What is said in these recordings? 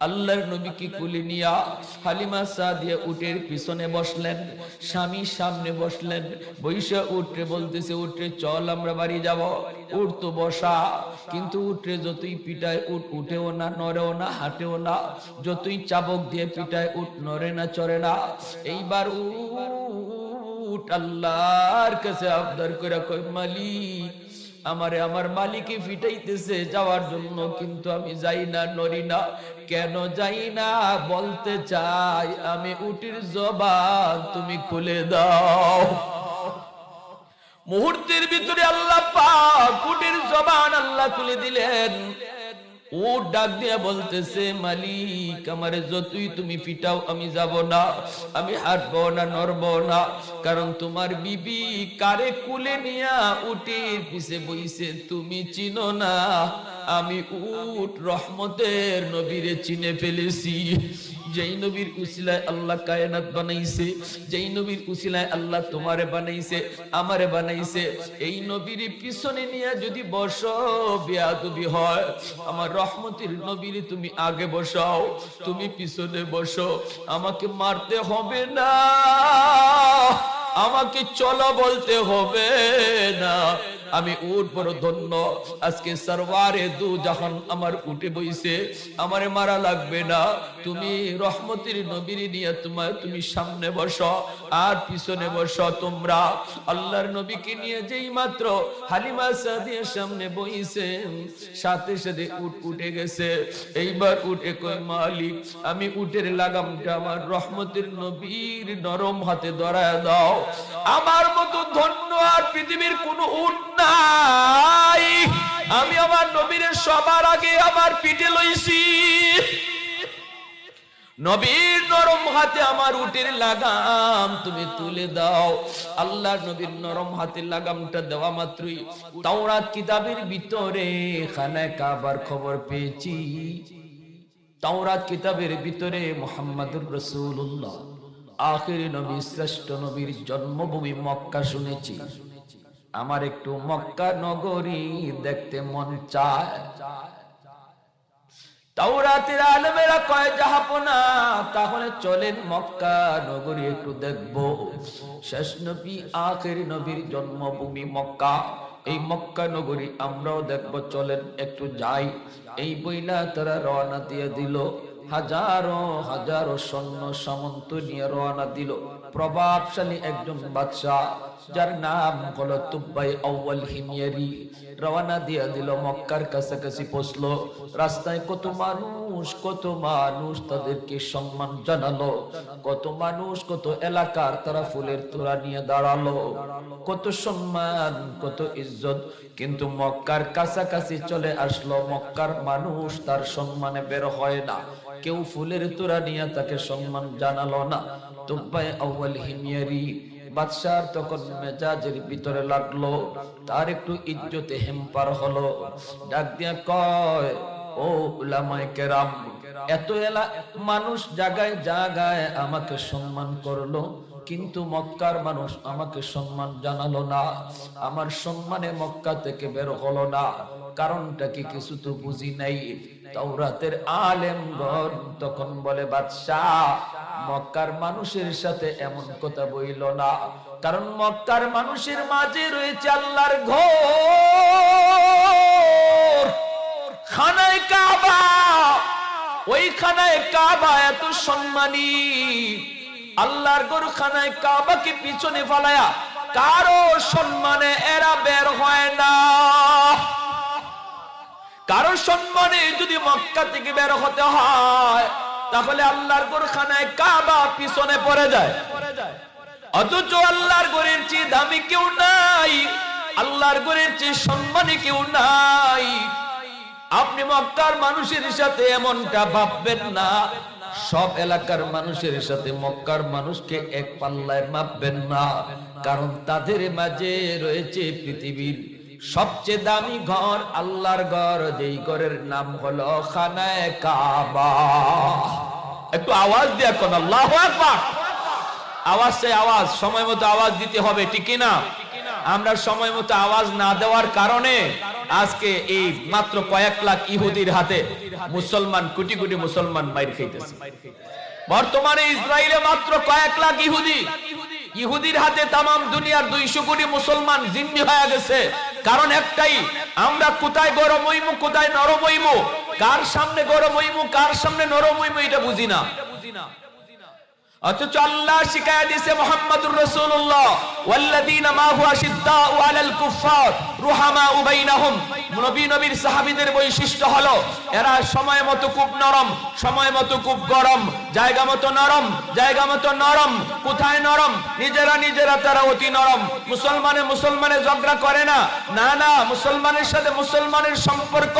আল্লাহর নবীকে কুলে নিয়া হালিমা সাদিয়া উটের পিছনে বসলেন, স্বামী সামনে বসলেন। বৈশা উঠে বলতেছে, উঠে চল আমরা বাড়ি যাব। উঠ তো বসা, কিন্তু উঠে যতই পিটায় উঠ উঠেও না, নড়েও না, হাঁটেও না। যতই চাবক দিয়ে পিটায় উঠ নড়ে না, চড়ে না। এইবার উঠ আল্লাহর কাছে আবদার করে কয়, মালিক আমারে আমার মালিকে ফিটাইতেছে যাওয়ার জন্য, কিন্তু আমি যাই না, নড়ি না। কেন যাই না বলতে চাই, আমি উটের জবান তুমি খুলে দাও। মুহূর্তের ভিতরে আল্লাহ পাক উটের জবান আল্লাহ খুলে দিলেন। উট ডাক দিয়ে বলতেছে, মালিক আমারে যতই তুমি পিটাও আমি যাব না, আমি হাঁটবো না, নড়বো না। কারণ তোমার বিবি কারে কুলে নিয়া উটের পিছে বইছে তুমি চিনো না। আমি উট রহমতের নবীরে চিনে ফেলেছি। যেই নবীর উসিলায় আল্লাহ কায়নাত বানাইছে, যেই নবীর উসিলায় আল্লাহ তোমারে বানাইছে, আমারে বানাইছে, এই নবীর পিছনে নিয়ে যদি বসো বেয়াদবি হয়। আমার রহমতের নবীর তুমি আগে বসাও, তুমি পিছনে বসো। আমাকে মারতে হবে না, আমাকে চলো বলতে হবে না। আমি উট বড় ধন্য, আজকে সরওয়ারে দু জাহান আমার উঠে বইছে, আমারে মারা লাগবে না। তুমি রহমতের নবীর নিয়ে তুমি সামনে বসো আর পিছনে বসো তোমরা। আল্লাহর নবীকে নিয়ে যেই মাত্র হালিমা সাদিয়ার সামনে বইছে, সাথে সাথে উট উঠে গেছে। এইবার উঠে কই, মালিক আমি উটের লাগামটা আমার রহমতের নবীর নরম হাতে ধরায় দাও। আমার মতো ধন্য আর পৃথিবীর কোন উট নাই। আমি আমার নবীর সবার আগে আমার পিঠে লইছি। নবীর নরম হাতে আমার উটের লাগাম তুমি তুলে দাও। আল্লাহর নবীর নরম হাতের লাগামটা দেওয়া মাত্রই তাওরাত কিতাবের ভিতরে খানায়ে কাবার খবর পেয়েছি। তাওরাত কিতাবের ভিতরে মুহাম্মাদুর রাসূলুল্লাহ আখিরি নবী, শ্রেষ্ঠ নবীর জন্মভূমি মক্কা শুনেছি। আমার একটু মক্কা নগরী দেখতে মন চায়। তাওরাতের আলেমেরা কয় জাহাপনা, তাহলে চলেন মক্কা নগরী একটু দেখবো। শেষ নবী আখিরি নবীর জন্মভূমি মক্কা, এই মক্কা নগরী আমরাও দেখবো, চলেন একটু যাই। এই বইলা তারা রওনা দিয়ে দিল। হাজারো হাজারো সৈন্য সামন্ত নিয়ে রওনা দিল। প্রভাবশালী একজন বাদশাহ যার নাম হলো তুবাই আউয়াল হিময়ারি রওনা দিয়ে দিল। মক্কার কাছাকাছি পৌঁছলো। রাস্তায় কত মানুষ তাদেরকে সম্মান জানালো। কত মানুষ, কত এলাকার তারা ফুলের তোড়া নিয়ে দাঁড়ালো। কত সম্মান, কত ইজ্জত। কিন্তু মক্কার কাছাকাছি চলে আসলো, মক্কার মানুষ তার সম্মানে বের হয় না। কেউ ফুলের তোড়া নিয়ে তাকে সম্মান জানালো না। তুবাই আউয়াল হিময়ারি বাদশার তখন মেজাজের ভিতরে লাগলো, তার একটু ইজ্জতে হেম্পার হলো। ডাক দিয়া কয়, ও উলামায়ে কেরাম, এত মানুষ জায়গায় জায়গায় আমাকে সম্মান করলো, কিন্তু মক্কার মানুষ আমাকে সম্মান জানালো না। আমার সম্মানে মক্কা থেকে বের হলো না। কারণটা কি কিছু তো বুঝি নাই। তাওরাতের আলেমগণ তখন বলে, বাদশাহ মক্কার মানুষের সাথে এমন কথা বইল না, কারণ মক্কার মানুষের মাঝে রয়েছে আল্লাহর ঘর খানায়ে কাবা। ওই খানায়ে কাবা এত সম্মানী। আল্লাহর ঘর খানায়ে কাবাকে পিছনে ফেলায়া কারো সম্মানে এরা বের হয় না। কারো সম্মানে যদি মক্কা থেকে বের হতে হয়, তাহলে আল্লাহর ঘর খানায়ে কাবা পিছনে পড়ে যায়। অথচ আল্লাহর ঘরের চেয়ে দামি কেউ নাই, আল্লাহর ঘরের চেয়ে সম্মানী কেউ নাই। আপনি মক্কার মানুষের সাথে এমনটা ভাববেন না। সব এলাকার মানুষের সাথে মক্কার মানুষকে এক পাল্লায় মাপবেন না, কারণ তাদের মাঝে রয়েছে পৃথিবীর সবচেয়ে দামি ঘর, আল্লাহর ঘর, যেই ঘরের নাম হলো খানায়ে কাবা। একটু আওয়াজ দিয়ে কোন আল্লাহু আকবার। আওয়াজ চাই, আওয়াজ সময় মতো আওয়াজ দিতে হবে, ঠিক না? আমরা সময় মতো আওয়াজ না দেওয়ার কারণে আজকে এই মাত্র কয়েক লাখ ইহুদির হাতে মুসলমান, কোটি কোটি মুসলমান মাইর খাইতেছে। বর্তমানে ইসরায়েলে মাত্র কয়েক লাখ ইহুদির হাতে তামাম দুনিয়ার 200 কোটি মুসলমান জিম্মি হয়ে গেছে। কারণ একটাই, আমরা কোথায় গরম হইমু, কোথায় নরম হইমু, কার সামনে গরম হইমু, কার সামনে নরম হইমু, এটা বুঝি না। অথচ আল্লাহ শিখায়া দিয়েছে মুহাম্মাদুর রাসূলুল্লাহ, ওয়াল্লাযীনা মাহু আশিদ্দাউ আলাল কুফফার রুহামাউ বাইনাহুম। নবীর সাহাবীদের বৈশিষ্ট্য হলো এরা সময় মতো খুব নরম, সময় মতো খুব গরম, জায়গা মতো নরম, জায়গা মতো নরম। কোথায় নরম? নিজেরা তারা অতি নরম। মুসলমানে ঝগড়া করে না, না না, মুসলমানের সাথে মুসলমানের সম্পর্ক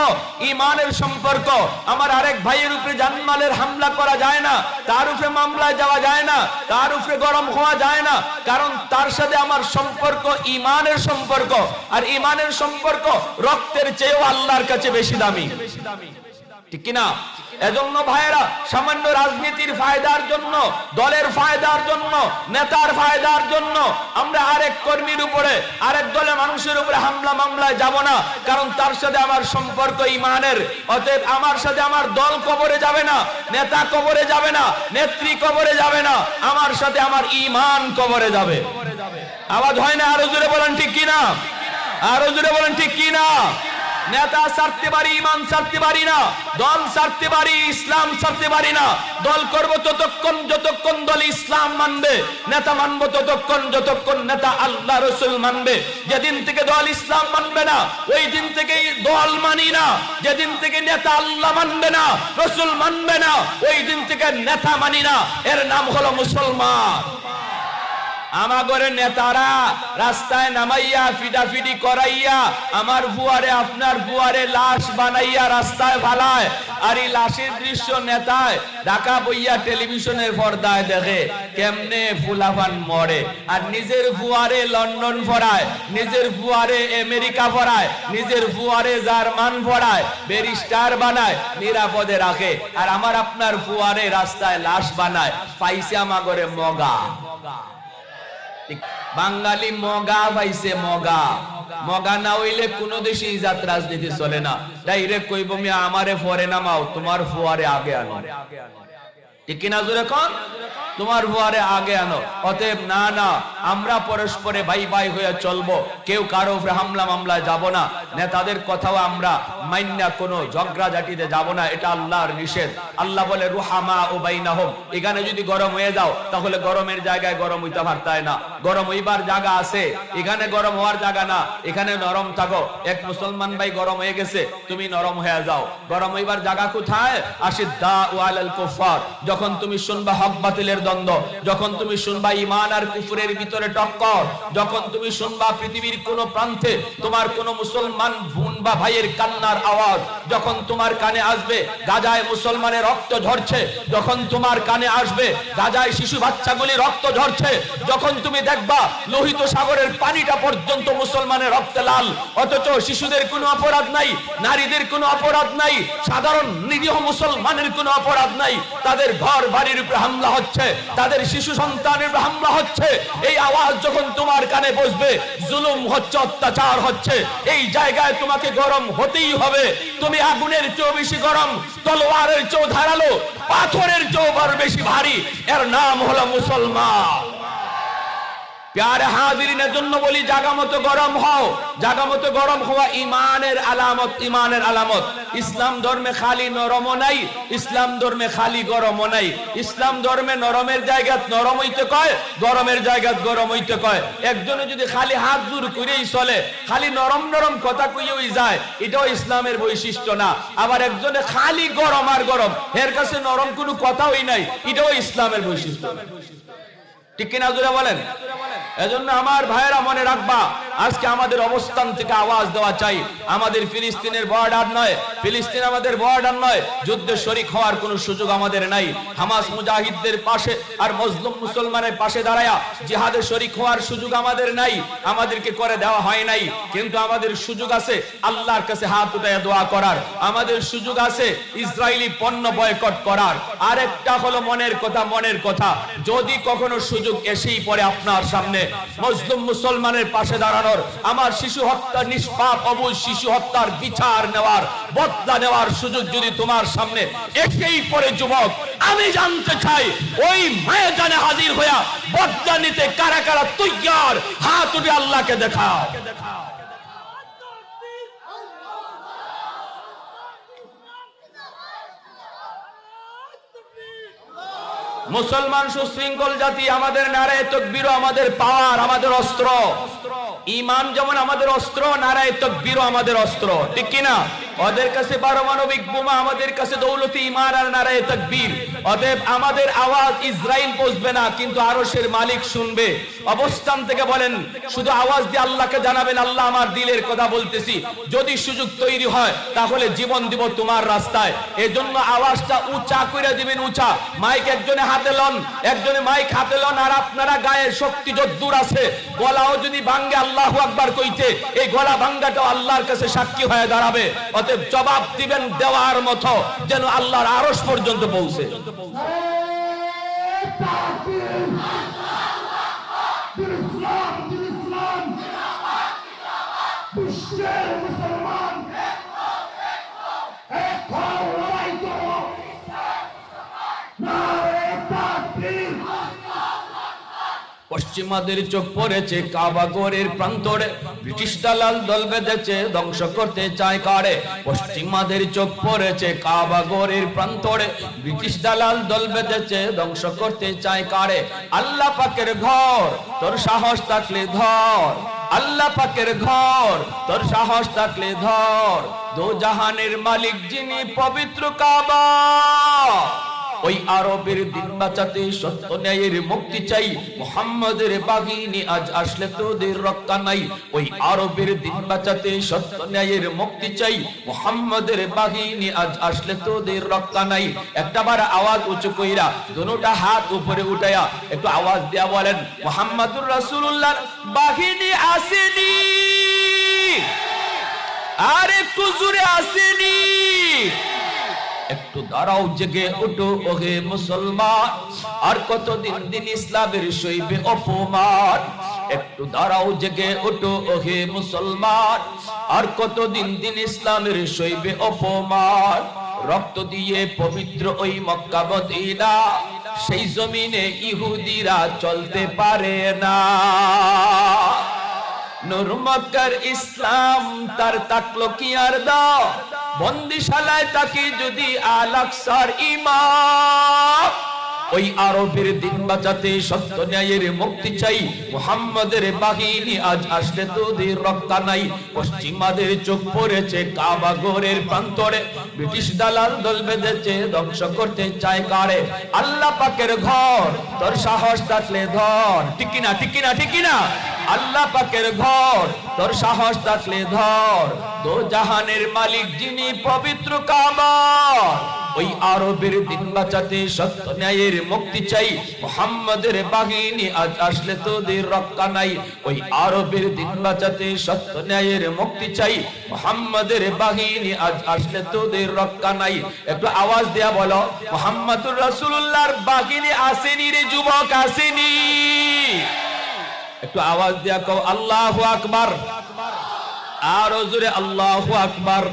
ঈমানের সম্পর্ক। আমার আরেক ভাইয়ের উপরে জানমালের হামলা করা যায় না, তার উপরে মামলায় যাওয়া যায় না, তার উপরে গরম হওয়া যায় না, কারণ তার সাথে আমার সম্পর্ক ঈমানের সম্পর্ক। আর ঈমানের সম্পর্ক রক্তের চেয়েও আল্লাহর কাছে বেশি দামি, ঠিক কিনা? এজন্য ভাইরা, সামান্য রাজনীতির ফায়দার জন্য, দলের ফায়দার জন্য, নেতার ফায়দার জন্য আমরা আরেক কর্মীর উপরে, আরেক দলের মানুষের উপরে হামলা মামলায় যাব না, কারণ তার সাথে আমার সম্পর্ক ঈমানের। অতএব আমার সাথে আমার দল কবরে যাবে না, নেতা কবরে যাবে না, নেত্রী কবরে যাবে না, আমার সাথে আমার ঈমান কবরে যাবে। আওয়াজ হয় না? আরো জোরে বলেন ঠিক কিনা, আরো জোরে বলেন ঠিক কিনা। নেতা ছাড়তে পারি, ঈমান ছাড়তে পারি না, দল ছাড়তে পারি, ইসলাম ছাড়তে পারি না। দল করব ততক্ষণ যতক্ষণ দল ইসলাম মানবে, নেতা মানবো ততক্ষণ যতক্ষণ নেতা আল্লাহ রাসূল মানবে। যেদিন থেকে দল ইসলাম মানবে না, ওই দিন থেকেই দল মানি না। যেদিন থেকে নেতা আল্লাহ মানবে না, রাসূল মানবে না, ওই দিন থেকে নেতা মানি না। এর নাম হলো মুসলমান। আমাগরে নেতারা রাস্তায় নামাইয়া ফিডাফিডি করাইয়া আমার বুয়ারে, আপনার বুয়ারে লাশ বানাইয়া রাস্তায় ফালায়। আর এই লাশের দৃশ্য নেতায় ঢাকা বইয়া টেলিভিশনের পর্দায় দেখে কেমনে ফুলাফান মরে। আর নিজের বুয়ারে লন্ডন পড়ায়, নিজের বুয়ারে আমেরিকা পড়ায়, নিজের বুয়ারে জার্মান পড়ায়, ব্যারিস্টার বানায়, নিরাপদে রাখে। আর আমার আপনার বুয়ারে রাস্তায় লাশ বানায়। পাইছে আমাগরে মগা। বাঙালি মগা পাইছে, মগা না হইলে কোন দেশে ইজাত রাজনীতি চলে না। ডাইরেক্ট কইব মিয়া আমারে ফরে নামাও, তোমার ফুয়ারে আগে আনো, ঠিক কিনা জোরে কোন? তোমার ফুয়ারে আগে আনো। অতএব না না, আমরা পরস্পরে ভাই ভাই হয়ে চলবো, কেউ কারো উপরে হামলা মামলায় যাব না, নেতাদের কথাও আমরা মাইন্না কোনো ঝগড়াঝাটিতে যাব না, এটা আল্লাহর নিষেধ। আল্লাহ বলে রুহামা ও বাইনাহুম। এখানে যদি গরম হয়ে যাও তাহলে গরমের জায়গায় গরম হইতে পারতায় না, গরম হইবার জায়গা আছে, এখানে গরম হওয়ার জায়গা না, এখানে নরম থাকো। এক মুসলমান ভাই গরম হয়ে গেছে, তুমি নরম হয়ে যাও। গরম হইবার জায়গা কোথায়? আশিদ্দাউ আলাল কুফফার। যখন তুমি শুনবা হক বাতিলের দ্বন্দ্ব, যখন তুমি শুনবা ঈমান আর কুফরের ভিতরে টক্কর, যখন তুমি শুনবা পৃথিবীর কোন প্রান্তে তোমার কোন মুসলমান বোন বা ভাইয়ের কান্নার আওয়াজ, যখন তোমার কানে আসবে গাজায় মুসলমানের রক্ত ঝরছে, যখন তোমার কানে আসবে গাজায় শিশু বাচ্চাগুলি রক্ত ঝরছে, যখন তুমি দেখবা লোহিত সাগরের পানিটা পর্যন্ত মুসলমানের রক্তে লাল, অথচ শিশুদের কোনো অপরাধ নাই, নারীদের কোনো অপরাধ নাই, সাধারণ নিরীহ মুসলমানের কোনো অপরাধ নাই, তাদের ঘর বাড়ির উপরে হামলা হচ্ছে, তাদের শিশু সন্তানের উপরে হামলা হচ্ছে, এই আওয়াজ যখন তোমার কানে বসবে, জুলুম হচ্ছে, অত্যাচার হচ্ছে, এই জায়গায় তোমাকে গরম হতেই হবে। তুমি আগুনের চেয়েও বেশি গরম, তলোয়ারের চেয়েও ধারালো, পাথরের চেয়েও বড় বেশি ভারী। এর নাম হলো মুসলমান। প্যারে হাজিরিনের জন্য বলি, জাগা মতো গরম হও। জাগা মতো গরম হওয়া ঈমানের আলামত, ঈমানের আলামত। ইসলাম ধর্মে খালি নরমও নাই, ইসলাম ধর্মে খালি গরমও নাই। ইসলাম ধর্মে নরমের জায়গা নরম হইতে কয়, গরমের জায়গা গরম হইতে কয়। একজনে যদি খালি হাত জোর করেই চলে, খালি নরম নরম কথা কইয়েই যায়, এটাও ইসলামের বৈশিষ্ট্য না। আবার একজনে খালি গরম আর গরম, এর কাছে নরম কোনো কথাই নাই, এটাও ইসলামের বৈশিষ্ট্য, ঠিক কিনা জোরে বলেন? এজন্য আমার ভাইয়েরা মনে রাখবা, আজকে আমাদের অবস্থান থেকে আওয়াজ দেওয়া চাই। আমাদের ফিলিস্তিনের বর্ডার নয়, ফিলিস্তিন আমাদের বর্ডার নয়, যুদ্ধে শরীক হওয়ার কোনো সুযোগ আমাদের নাই। হামাস মুজাহিদদের পাশে আর মজলুম মুসলমানের পাশে দাঁড়ায়া জিহাদে শরীক হওয়ার সুযোগ আমাদের নাই, আমাদেরকে করে দেওয়া হয় নাই। কিন্তু আমাদের সুযোগ আছে আল্লাহর কাছে হাত উঠাইয়া দোয়া করার, আমাদের সুযোগ আছে ইসরায়েলি পণ্য বয়কট করার। আরেকটা হলো মনের কথা, মনের কথা, যদি কখনো সুযোগ এসেই পড়ে আপনার সামনে মজলুম মুসলমানের পাশে দাঁড়ানো, শেখানোর, আমার শিশু হত্যা নিষ্পাপ অবুঝ শিশু হত্যার বিচার নেওয়ার, বদলা নেওয়ার সুযোগ যদি তোমার সামনে এসেই পড়ে যুবক, আমি জানতে চাই ওই ময়দানে হাজির হইয়া বদলা নিতে কারা কারা তৈয়ার, হাত উঠে আল্লাহকে দেখাও। মুসলমান সুশৃঙ্খল জাতি, আমাদের নারায়ে তাকবীর আমাদের পাওয়ার, আমাদের অস্ত্র। ঈমান যেমন আমাদের অস্ত্র, নারায়ে তাকবীর আমাদের অস্ত্র, ঠিক কি না? ওদের কাছে পারমাণবিক বোমা, আমাদের কাছে দৌলতে ঈমান আর নারায়ে তাকবীর। অতএব আমাদের আওয়াজ ইসরাইল পৌঁছবে না, কিন্তু আরশের মালিক শুনবে। অবস্থান থেকে বলেন, শুধু আওয়াজ দিয়ে আল্লাহকে জানাবেন, আল্লাহ আমার দিলের কথা বলতেছি। যদি সুযোগ তৈরি হয় তাহলে জীবন দিব তোমার রাস্তায়। এজন্য আওয়াজটা উঁচা করে দিবেন, উঁচা। মাইক একজনে হাতে লন, একজনে মাইক হাতে লন, আর আপনারা গায়ের শক্তি যদ্দূর আছে, গলাও যদি ভাঙ্গে আল্লাহু আকবার কইতে, এই গলা ভাঙ্গাটাও আল্লাহর কাছে সাক্ষী হয়ে দাঁড়াবে। অতএব জবাব দিবেন দেওয়ার মতো, যেন আল্লাহর আরশ পর্যন্ত পৌঁছে। পশ্চিমাদের চোখ পড়েছে কাবা ঘরের প্রান্তরে, ব্রিটিশ দালাল দল বেঁধেছে ধ্বংস করতে চায় কারে। পশ্চিমাদের চোখ পড়েছে কাবা ঘরের প্রান্তরে, ব্রিটিশ দালাল দল বেঁধেছে ধ্বংস করতে চায় কারে। আল্লাহ পাকের ঘর, তোর সাহস থাকলে ধর। আল্লাহ পাকের ঘর, তোর সাহস থাকলে ধর। দো জাহানের মালিক যিনি, পবিত্র কাবা। ওই আরবের দিন বাঁচাতে সত্য ন্যায়ের মুক্তি চাই, মুহাম্মাদের বাহিনী আজ আসলে তোদের রক্ষা নাই। ওই আরবের দিন বাঁচাতে সত্য ন্যায়ের মুক্তি চাই, মুহাম্মাদের বাহিনী আজ আসলে তোদের রক্ষা নাই। একটাবার আওয়াজ উঁচু কইরা, দুটোটা হাত উপরে উঠায়া একটু আওয়াজ দেয়া বলেন, মুহাম্মাদুর রাসূলুল্লাহর বাহিনী আসেনি, আর একটু জোরে আসেনি। একটু দাঁড়াও, জেগে ওঠো ওহে মুসলমান, আর কতদিন দিন ইসলামের সইবে অপমান। একটু দাঁড়াও, জেগে ওঠো ওহে মুসলমান, আর কতদিন দিন ইসলামের সইবে অপমান। রক্ত দিয়ে পবিত্র ওই মক্কা মদিনা, সেই জমিনে ইহুদিরা চলতে পারে না। নূর মক্কার ইসলাম তার তাকলো কি আর দাও, বন্দিশালায় তাকে যদি আল আকসার ইমাম। ওই আরবের দিন বাঁচাতে সত্য ন্যায়ের মুক্তি চাই, মুহাম্মাদের বাহিনী আজ আসলে তোদের রক্ষা নাই। পশ্চিমাদের চোখ পড়েছে কাবা ঘরের প্রান্তরে, ব্রিটিশ দালাল দল বেঁধেছে ধ্বংস করতে চায় কারে। আল্লাহ পাকের ঘর, তোর সাহস থাকলে ধর। ঠিক কিনা, ঠিক কিনা, ঠিক কিনা? আল্লাহ পাকের ঘর, তোর সাহস থাকলে ধর। দো জাহানের মালিক যিনি, পবিত্র কাবা। ওই আরবের দিন বাঁচাতে সত্য ন্যায়ের মুক্তি চাই, মুহাম্মাদের বাহিনী আজ আসলে তোদের রক্ষা নাই। ওই আরবের দিন বাঁচাতে সত্য ন্যায়ের মুক্তি চাই, মুহাম্মাদের বাহিনী আজ আসলে তোদের রক্ষা নাই। একটু আওয়াজ দেয়া বলো, মুহাম্মাদুর রাসূলুল্লাহর বাহিনী আসেনি রে যুবক, আসেনি। একটু আওয়াজ দেয়া কও আল্লাহু আকবার। আরো জোরে আল্লাহু আকবার।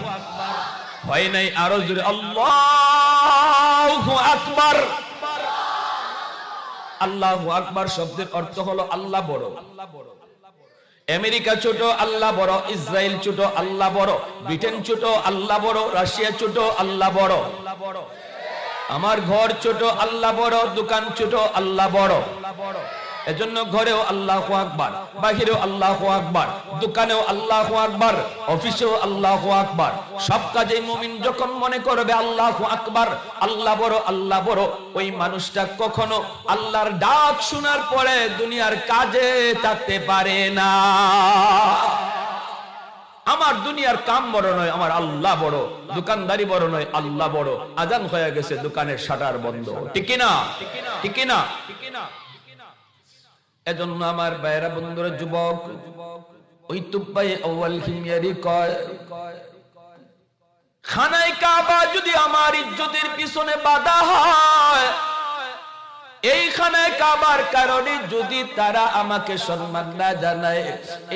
হয় নাই? আরো জোরে আল্লাহু আকবার। আল্লাহু আকবার শব্দের অর্থ হলো আল্লাহ বড়। আমেরিকা ছোট, আল্লাহ বড়। ইসরায়েল ছোট, আল্লাহ বড়। ব্রিটেন ছোট, আল্লাহ বড়। রাশিয়া ছোট, আল্লাহ বড়। আমার ঘর ছোট, আল্লাহ বড়। দোকান ছোট, আল্লাহ বড়। এজন্য ঘরেও আল্লাহু আকবার, বাহিরেও আল্লাহু আকবার, দোকানেও আল্লাহু আকবার, অফিসেও আল্লাহু আকবার। সব কাজে মুমিন যখন মনে করবে আল্লাহু আকবার, আল্লাহ বড়, আল্লাহ বড়, ওই মানুষটা কখনো আল্লাহর ডাক শোনার পরে দুনিয়ার কাজে থাকতে পারে না। আমার দুনিয়ার কাম বড় নয়, আমার আল্লাহ বড়। দোকানদারি বড় নয়, আল্লাহ বড়। আজান হয়ে গেছে, দোকানের শাটার বন্ধ। ঠিক কিনা, ঠিক কিনা? এজন্য আমার ভাইরা বন্ধুরা, যুবক, ওই তুব্বাই আউয়াল হিমিয়ারি কয়, খানায় কাবা যদি আমার ইজ্জতের পিছনে বাধা হয়, এই খানায় কাবার কারণে যদি তারা আমাকে সম্মান না জানায়,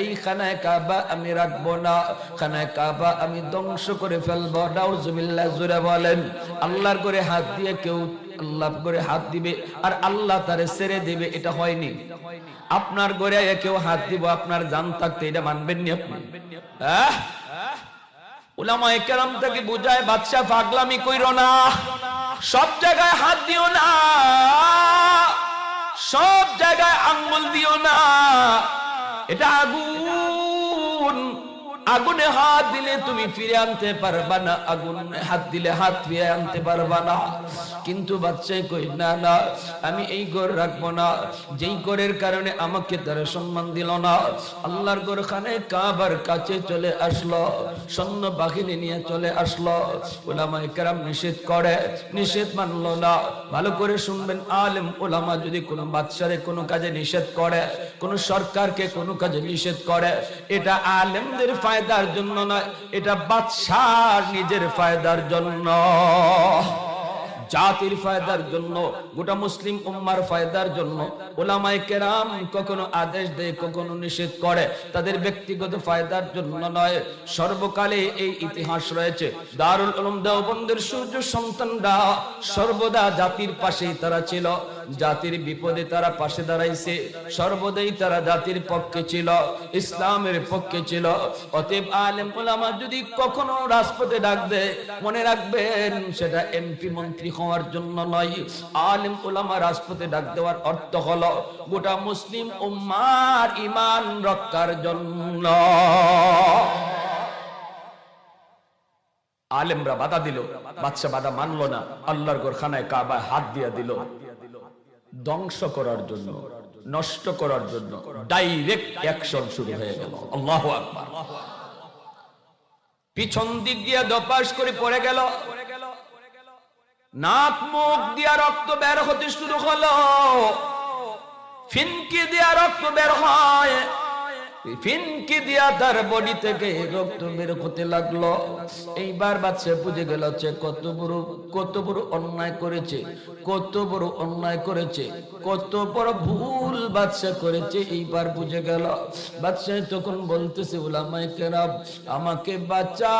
এই খানায় কাবা আমি রাখবো না, খানায় কাবা আমি ধ্বংস করে ফেলবো। নাউজুবিল্লাহ, জোরে বলেন। আল্লাহর করে হাত দিয়ে কেউ আল্লাহ করে হাত দিবে আর আল্লাহ তারে ছেড়ে দিবে, এটা হয়নি। আপনার ঘরে কেউ হাত দিব, আপনার জান থাকতে, এটা মানবেন নি আপনি? উলামায়ে কেরাম থেকে বুঝায়, বাদশা পাগলামি কইরো না, সব জায়গায় হাত দিও না, সব জায়গায় আঙ্গুল দিও না, এটা আগুন, আগুনে হাত দিলে তুমি ফিরে আনতে পারবা না, আগুনে হাত দিলে হাত ফিরে আনতে পারবা না। কিন্তু বাচ্চাই কই, না না, আমি এই ঘর রাখবো না, যেই ঘরের কারণে আমাকে তারা সম্মান দিল না। আল্লাহর ঘর খানায় কাবার কাছে চলে আসলো, সৈন্য বাহিনী নিয়ে চলে আসলো। উলামায়ে কেরাম নিষেধ করে, নিষেধ মানলো না। ভালো করে শুনবেন, আলেম উলামা যদি কোনো বাদশারে কোনো কাজে নিষেধ করে, কোনো সরকারকে কোনো কাজে নিষেধ করে, এটা আলেমদের ফায়দার জন্য নয়, এটা বাদশার নিজের ফায়দার জন্য, জাতির ফায়দার জন্য, গোটা মুসলিম উম্মার ফায়দার জন্য। উলামায়ে কেরাম কখনো আদেশ দেয়, কখনো নিষেধ করে, তাদের ব্যক্তিগত ফায়দার জন্য নয়। সর্বকালে এই ইতিহাস রয়েছে, দারুল উলুম দেওবন্দের সূর্য সন্তানরা সর্বদা জাতির পাশেই তারা ছিল, জাতির বিপদে তারা পাশে দাঁড়াইছে, সর্বদাই তারা জাতির পক্ষে ছিল, ইসলামের পক্ষে ছিল। অতএব আলেম উলামা যদি কখনো রাজপথে ডাক দেয়, মনে রাখবেন সেটা এমপি মন্ত্রী হওয়ার জন্য নয়। আলেম উলামা রাজপথে ডাক দেওয়ার অর্থ হলো গোটা মুসলিম উম্মার ঈমান রক্ষার জন্য। আলেমরা বাধা দিল, বাদশা বাধা মানলো না, আল্লাহর ঘর খানায় কাবায় হাত দিয়া দিল, ধ্বংস করার জন্য, নষ্ট করার জন্য ডাইরেক্ট অ্যাকশন শুরু হয়ে গেল। আল্লাহু আকবার। পিছন দিক দিয়ে দপাস করে পড়ে গেল, নাক মুখ দিয়া রক্ত বের হতে শুরু হলো, ফিনকি দিয়া রক্ত বের হয়, ফিনকি দিয়া তার বডি থেকে রক্ত বের হতে লাগলো। এইবার বাদশা বুঝে গেল যে কত বড় অন্যায় করেছে, কত বড় অন্যায় করেছে, কত বড় ভুল বাদশা করেছে। এইবার বুঝে গেল। বাদশা তখন বলতেছে, উলামায়ে কেরাম আমাকে বাঁচাও,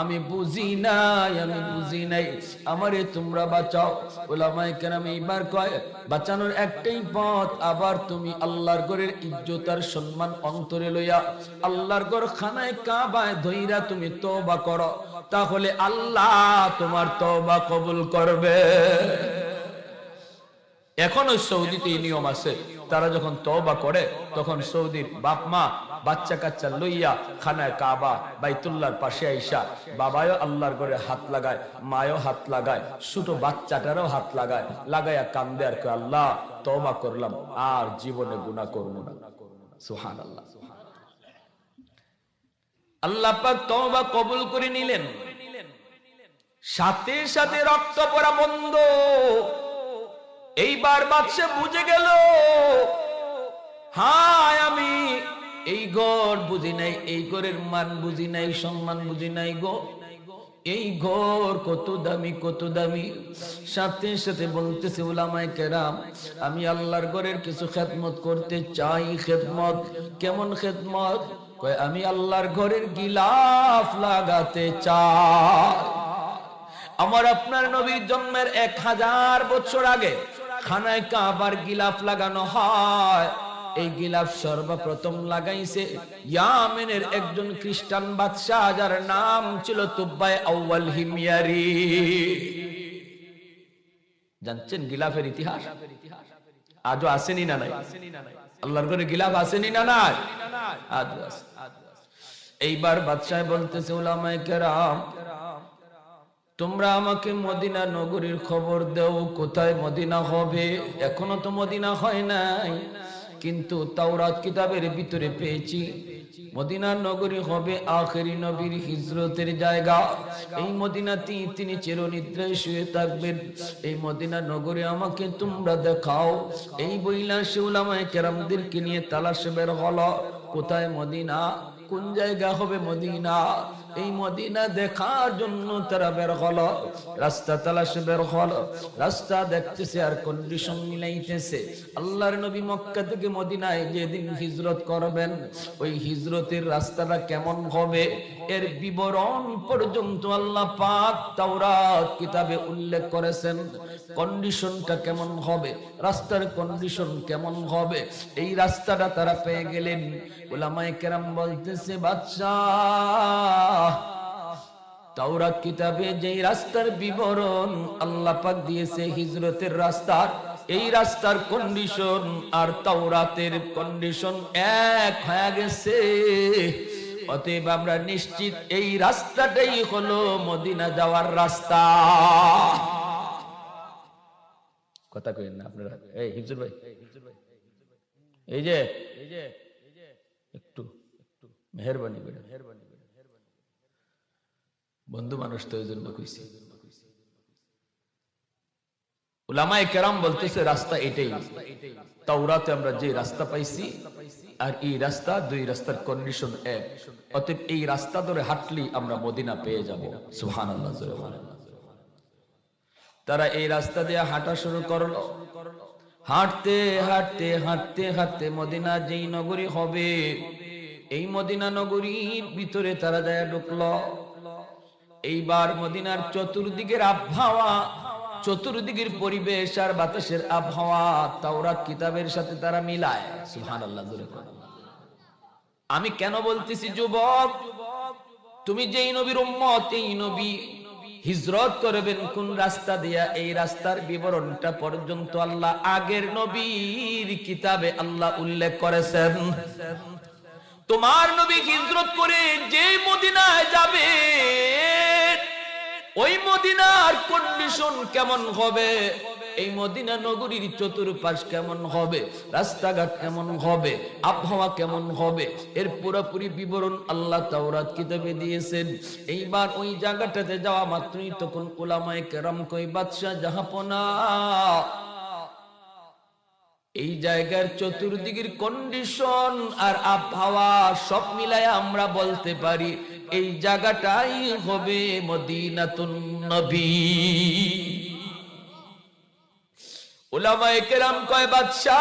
আমি বুঝি নাই, আমি বুঝি নাই, আমারে তোমরা বাঁচাও। উলামায়ে কেরাম এইবার কয়, বাঁচানোর একটাই পথ, আবার তুমি আল্লাহর ঘরের ইজ্জত আর সম্মান অন্তরে লইয়া আল্লাহর ঘর খানায় কাবায় ধইরা তুমি তওবা করো, তাহলে আল্লাহ তোমার তওবা কবুল করবে। এখনো সৌদিতে এই নিয়ম আছে, তারা যখন তওবা করে তখন সৌদির বাপ মা বাচ্চা কাচ্চা লইয়া খানায় কাবা বাইতুল্লাহর পাশে আইসা বাবাও আল্লাহর ঘরে হাত লাগায়, মায়ও হাত লাগায়, ছোট বাচ্চাটারও হাত লাগায়, লাগাইয়া কান্দে আর কয়, আল্লাহ তওবা করলাম, আর জীবনে গুনাহ করব না। সুবহানাল্লাহ। আল্লাহ পাক তওবা কবুল করে নিলেন, সাথে সাথে রক্ত পড়া বন্ধ। এইবার বাদশা বুঝে গেল, হায় আমি এই ঘর বুঝি নাই, এই ঘরের মান বুঝি নাই, সম্মান বুঝি নাই গো, এই ঘর কত দামি, কত দামি। সাথে সাথে বলতেছে, উলামায়ে কেরাম আমি আল্লাহর ঘরের কিছু খেদমত করতে চাই। খেদমত? কেমন খেদমত? কয় আমি আল্লাহর ঘরের গিলাফ লাগাতে চাই। আমার আপনার নবীর জন্মের 1000 বছর আগে খানায় কাবার গিলাফ লাগানো হয়। এই গিলাফ সর্বপ্রথম লাগাইছে ইয়ামেনের একজন খ্রিস্টান বাদশা, যার নাম ছিল তুব্বায়ে আউয়াল হিময়ারি। জানছেন গিলাফের ইতিহাস? আজও আসেনি না নাই? আল্লাহর ঘরে গিলাফ আসেনি না নাই? আজও আছে। এইবার বাদশা বলতেছে, উলামায়ে কেরাম তোমরা আমাকে মদিনা নগরীর খবর দাও, কোথায় মদিনা হবে? এখনো তো মদিনা হয় নাই, কিন্তু তাওরাত কিতাবের ভিতরে পেয়েছি মদিনা নগরী হবে আখেরি নবীর হিজরতের জায়গা। এই মদিনাতেই তিনি চিরনিদ্রায় শুয়ে থাকবেন। এই মদিনা নগরী আমাকে তোমরা দেখাও। এই বইলা সে উলামায়ে কেরামদেরকে নিয়ে তালাশ বের হলো, কোথায় মদিনা, কোন জায়গা হবে মদিনা। এই মদিনা দেখার জন্য তারা বের হলো, রাস্তা তালাশে বের হলো, রাস্তা দেখতেছে আর কন্ডিশন মিলাইতেছে। আল্লাহর নবী মক্কা থেকে মদিনায় যেদিন হিজরত করবেন ওই হিজরতের রাস্তাটা কেমন হবে এর বিবরণ পর্যন্ত আল্লাহ পাক তাওরাত কিতাবে উল্লেখ করেছেন। কন্ডিশনটা কেমন হবে, রাস্তার কন্ডিশন কেমন হবে, এই রাস্তাটা তারা পেয়ে গেলেন। উলামায়ে কেরাম বলতেছে, বাদশাহ তাওরাত কিতাবে যেই রাস্তার বিবরণ আল্লাহ পাক দিয়েছে হিজরতের রাস্তার, এই রাস্তার কন্ডিশন আর তাওরাতের কন্ডিশন এক হয়ে গেছে। অতএব আমরা নিশ্চিত এই রাস্তাটাই হলো মদিনা যাওয়ার রাস্তা। কথা কইেন না আপনারা, এই হিফজুর ভাই, এই যে একটু মেহেরবানি করে, বন্ধু মানুষ তো এই জন্য কইছি। উলামায়ে কেরাম বলতেছে রাস্তা এটাই, তাওরাতে আমরা যে রাস্তা পাইছি আর এই রাস্তা, দুই রাস্তার কন্ডিশন এক। অতএব এই রাস্তা ধরে হাঁটলি আমরা মদিনা পেয়ে যাব। সুবহানাল্লাহ। তারা এই রাস্তা দিয়ে হাঁটা শুরু করলো। হাঁটতে হাঁটতে হাঁটতে হাঁটতে মদিনা যেই নগরী হবে এই মদিনা নগরীর ভিতরে তারা যায় ঢুকলো। এইবার মদিনার চতুর্দিকের আবহাওয়া, চতুর্দিকের পরিবেশ আর বাতাসের আবহাওয়া তাওরাত কিতাবের সাথে তারা মিলায়। সুবহানাল্লাহ। আমি কেন বলতেছি যুবক, তুমি যেই নবীর উম্মত, এই নবী হিজরত করবেন কোন রাস্তা দিয়া, এই রাস্তার বিবরণটা পর্যন্ত আল্লাহ আগের নবীর কিতাবে আল্লাহ উল্লেখ করেছেন। তোমার নবী হিজরত করে যে মদিনায় যাবে ওই মদিনার কন্ডিশন কেমন হবে, এই মদিনা নগরীর চতুর্পাশ কেমন হবে, রাস্তাঘাট কেমন হবে, আবহাওয়া কেমন হবে, এর পুরোপুরি বিবরণ আল্লাহ তাওরাত কিতাবে দিয়েছেন। এইবার ওই জায়গাটাতে যাওয়া মাত্রই তখন উলামায়ে কেরাম কই, বাদশা জাহাপনা এই জায়গার চতুর্দিকের কন্ডিশন আর আবহাওয়া সব মিলায় আমরা বলতে পারি এই জায়গাটাই হবে মদিনাতুন নবী। উলামায়ে কেরাম কয়, বাদশাহ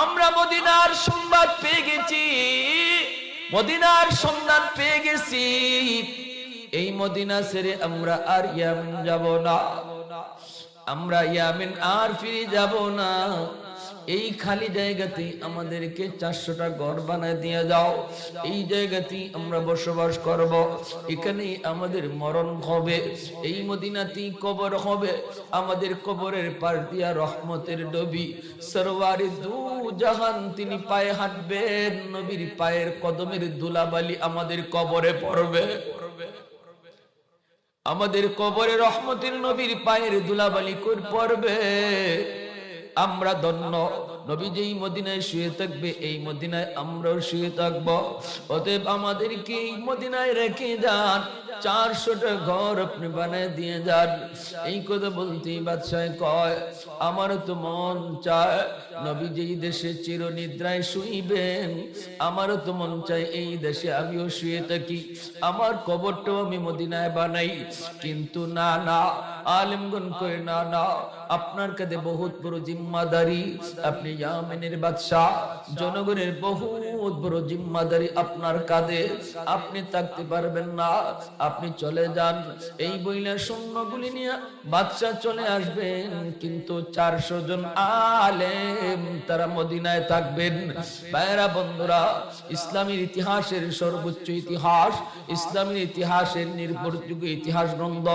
আমরা মদিনার সংবাদ পেয়ে গেছি, মদিনার সন্ধান পেয়ে গেছি। এই মদিনা ছেড়ে আমরা আর ইয়ামেন যাব না, আমরা ইয়ামেন আর ফিরে যাব না। এই খালি জায়গাতে আমাদেরকে 400টা ঘর বানায় দিয়ে যাও, এই জায়গাতেই আমরা বসবাস করব, এখানেই আমাদের মরণ হবে, এই মদিনাতেই কবর হবে। আমাদের কবরের পাশ দিয়া রহমতের নবী সরওয়ারে দু জাহান তিনি পায়ে হাঁটবেন, নবীর পায়ের কদমের ধুলাবালি আমাদের কবরে পড়বে। আমাদের কবরে রহমতের নবীর পায়ের ধুলাবালি করে পড়বে। আমরা ধন্য, নবী যেই মদিনায় শুয়ে থাকবে এই মদিনায় আমরাও শুয়ে থাকবো। অতএব আমাদেরকে এই মদিনায় রেখে যান, 400টা ঘর আপনি বানায় দিয়ে যান। এই কথা বলতেই বাদশাহ কয়, আমার তো মন চায় নবী যেই দেশে চিরনিদ্রায় শুইবেন, আমারও তো মন চায় এই দেশে আমিও শুয়ে থাকি, আমার কবরটাও আমি মদিনায় বানাই। কিন্তু না না, আলেমগণ কয় না না, আপনার কাঁধে বহুত বড় জিম্মাদারি, আপনি ইয়ামেনের বাদশাহ, জনগণের বহুত বড় জিম্মাদারি আপনার কাঁধে, আপনি থাকতে পারবেন না, আপনি চলে যান। এই বইলা সৈন্যগুলি নিয়ে বাদশাহ চলে আসবেন, কিন্তু 400 জন আলেম তারা মদিনায় থাকবেন। ভাইরা বন্ধুরা, ইসলামের ইতিহাসের সর্বোচ্চ ইতিহাস, ইসলামের ইতিহাসের নির্ভরযোগ্য ইতিহাস গ্রন্থ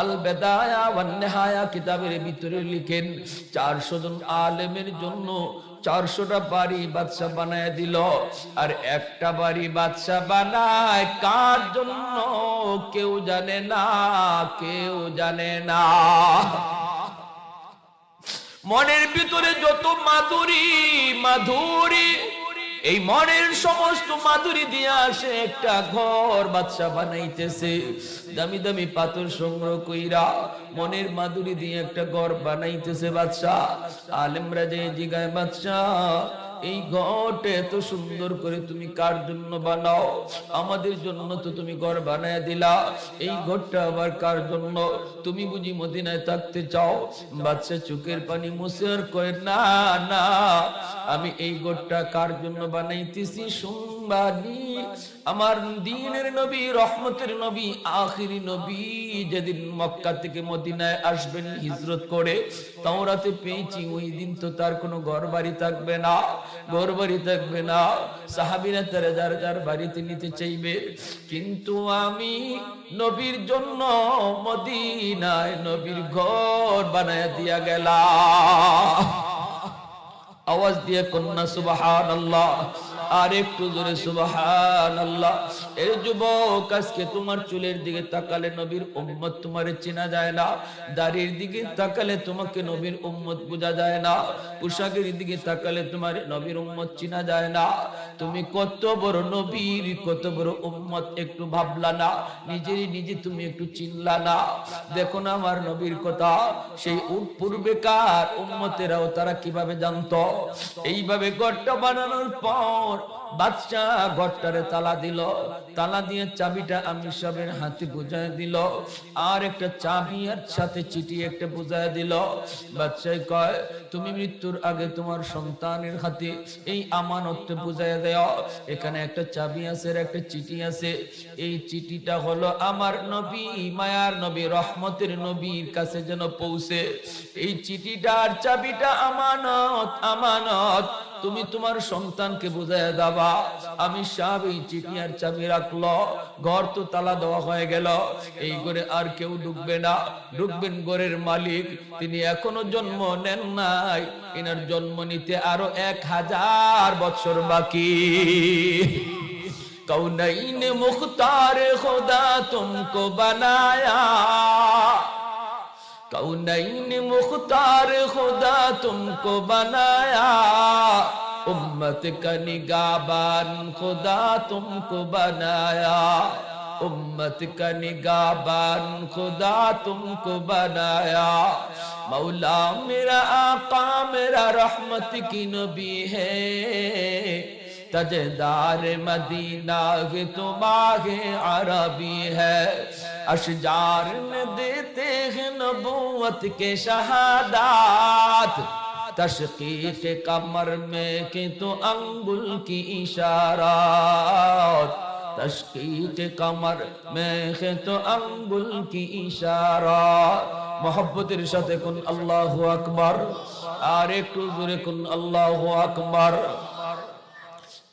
আল বেদায়া ওয়ান নিহায়া কিতাবের ভিতরে লিখেন 400 জন আলেমের জন্য 400টা বাড়ি বাদশা বানায় দিল। আর একটা বাড়ি বাদশা বানায় কার জন্য কেউ জানে না, কেউ জানে না। মনের ভিতরে যত মাধুরী মাধুরী, এই মনের সমস্ত মাধুরী দিয়ে আসে একটা ঘর বাদশা বানাইতেছে। দামি দামি পাথর সংগ্রহ কইরা মনের মাধুরী দিয়ে একটা ঘর বানাইতেছে বাদশা। আলেমরা যে জিগায়, বাদশা এই ঘরটা এত সুন্দর করে তুমি কার জন্য বানাও? আমাদের জন্য তো তুমি ঘর বানায় দিলা, এই ঘরটা আবার কার জন্য? তুমি বুঝি মদিনায় থাকতে চাও? বাদশা চোখের পানি মুছে আর কয়, না না, আমি এই ঘরটা কার জন্য বানাইতেছি শুনবানি। আমার দ্বীনের নবী, রহমতের নবী, আখিরি নবী যেদিন মক্কা থেকে মদিনায় আসবেন হিজরত করে, তাওরাতে পেয়েছি ওই দিন তো তার কোনো ঘর বাড়ি থাকবে না, ঘর বাড়ি থাকবে না। সাহাবীরা তারা যার যার বাড়িতে নিতে চাইবে, কিন্তু আমি নবীর জন্য মদিনায় নবীর ঘর বানায় দিয়া গেলাম। আওয়াজ দিয়ে কন্যা সুবহানাল্লাহ, আর একটু জোরে সুবহানাল্লাহ। এই যুবক, আজকে তোমার চুলের দিকে তাকালে নবীর উম্মত তোমারে চেনা যায় না, দাড়ির দিকে তাকালে তোমাকে নবীর উম্মত বোঝা যায় না, পোশাকের দিকে তাকালে তোমার নবীর উম্মত চেনা যায় না। তুমি কত বড় নবীর, কত বড় উম্মত একটু ভাবলা না? নিজেরই নিজে তুমি একটু চিনলা না? দেখো না আমার নবীর কথা, সেই পূর্বেকার উম্মতেরাও তারা কিভাবে জানতো? এইভাবে ঘরটা বানানোর পর বাদশা ঘরটারে তালা দিল, তালা দিয়ে চাবিটা আমির সাহেবের হাতে বুঝায় দিল, আর একটা চাবি আর সাথে চিঠি একটা বুঝায় দিল। বাদশা কয়, তুমি মৃত্যুর আগে তোমার সন্তানের হাতে এই আমানতটা বুঝায় দেও। এখানে একটা চাবি আছে আর একটা চিঠি আছে, এই চিঠিটা হলো আমার নবী, মায়ার নবী, রহমতের নবীর কাছে যেন পৌঁছে। এই চিঠিটার চাবিটা আমানত, আমানত তুমি তোমার সন্তানকে বুঝায় দাবা। আমি সাহেব এই চিঠি আর চাবি রাখলো, ঘর তো তালা দেওয়া হয়ে গেল, এই ঘরে আর কেউ ঢুকবে না, ঢুকবেন ঘরের মালিক, তিনি এখনো জন্ম নেন নাই, এনার জন্ম নিতে আরো 1000 বছর বাকি। কৌনাইন মুখতার খোদা তুমকো বানায়া, कौनैन मुख्तार खुदा तुमको बनाया, उम्मत का निगाहबान खुदा तुमको बनाया, उम्मत का निगाहबान खुदा तुमको बनाया। मौला मेरा आका मेरा रहमत की नबी है, तजदार मदीना के तुम्हारे अरबी है, अशजार में देते हैं नबूवत के शहादात, तशकीक कमर में के तो अंगुल की इशारात, तशकीक कमर में के तो अंगुल की इशारात। मोहब्बतेर साथे कुन अल्लाहु अकबर, और एकटू जोरे कुन अल्लाहु अकबर।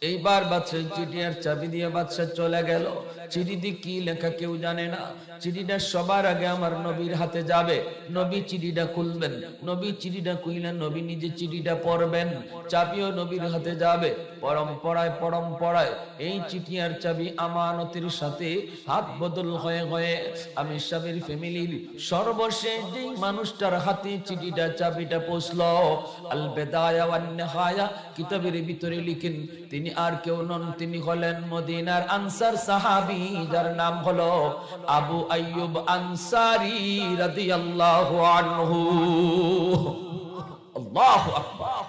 এইবার বাদশা চিঠি আর চাবি দিয়ে বাদশা চলে গেল। চিঠিতে কি লেখা কেউ জানে না। চিঠিটা সবার আগে আমার নবীর হাতে যাবে, নবী চিঠিটা খুলবেন, নবী চিঠিটা খুললেন, নবী নিজে চিঠিটা পড়বেন, চাবিও নবীর হাতে যাবে। পরম্পরায় পরম্পরায় এই চিঠি আর চাবি আমানতের সাথে হাত বদল হয়ে হয়ে আমি সাহেবের ফ্যামিলির সর্বশেষ যেই মানুষটার হাতে চিঠিটা চাবিটা পৌঁছলো, আল বেদায়া ওয়ান নিহায়া কিতাবের ভিতরে লিখেন, তিনি আর কেউ নন, তিনি হলেন মদিনার আনসার সাহাবী, যার নাম হলো আবু আইয়ুব আনসারী রাদিয়াল্লাহু আনহু। আল্লাহু আকবার।